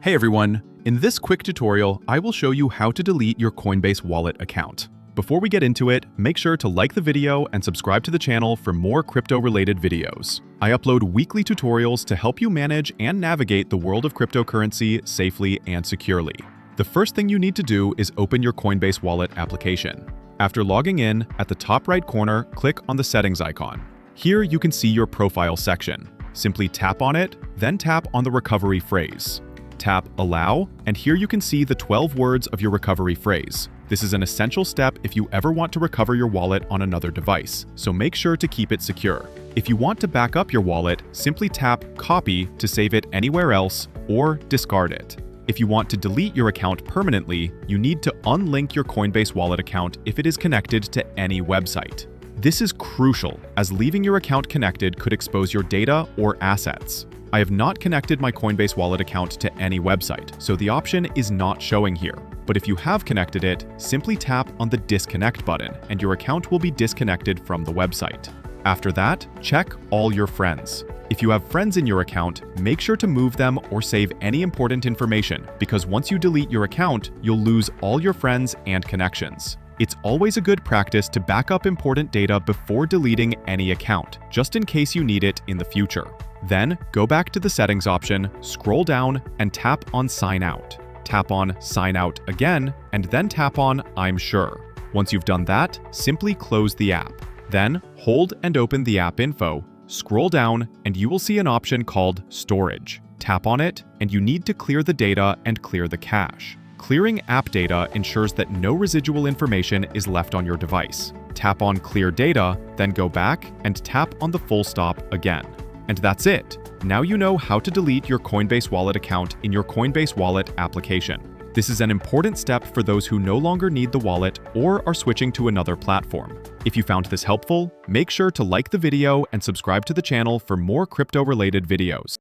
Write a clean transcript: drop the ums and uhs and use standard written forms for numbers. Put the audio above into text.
Hey everyone, in this quick tutorial, I will show you how to delete your Coinbase wallet account. Before we get into it, make sure to like the video and subscribe to the channel for more crypto-related videos. I upload weekly tutorials to help you manage and navigate the world of cryptocurrency safely and securely. The first thing you need to do is open your Coinbase wallet application. After logging in, at the top right corner, click on the settings icon. Here you can see your profile section. Simply tap on it, then tap on the recovery phrase. Tap Allow, and here you can see the 12 words of your recovery phrase. This is an essential step if you ever want to recover your wallet on another device, so make sure to keep it secure. If you want to back up your wallet, simply tap Copy to save it anywhere else, or discard it. If you want to delete your account permanently, you need to unlink your Coinbase wallet account if it is connected to any website. This is crucial, as leaving your account connected could expose your data or assets. I have not connected my Coinbase wallet account to any website, so the option is not showing here. But if you have connected it, simply tap on the Disconnect button, and your account will be disconnected from the website. After that, check all your friends. If you have friends in your account, make sure to move them or save any important information, because once you delete your account, you'll lose all your friends and connections. It's always a good practice to back up important data before deleting any account, just in case you need it in the future. Then, go back to the settings option, scroll down, and tap on Sign Out. Tap on Sign Out again, and then tap on I'm sure. Once you've done that, simply close the app. Then, hold and open the app info, scroll down, and you will see an option called Storage. Tap on it, and you need to clear the data and clear the cache. Clearing app data ensures that no residual information is left on your device. Tap on Clear Data, then go back and tap on the full stop again. And that's it. Now you know how to delete your Coinbase wallet account in your Coinbase Wallet application. This is an important step for those who no longer need the wallet or are switching to another platform. If you found this helpful, make sure to like the video and subscribe to the channel for more crypto-related videos.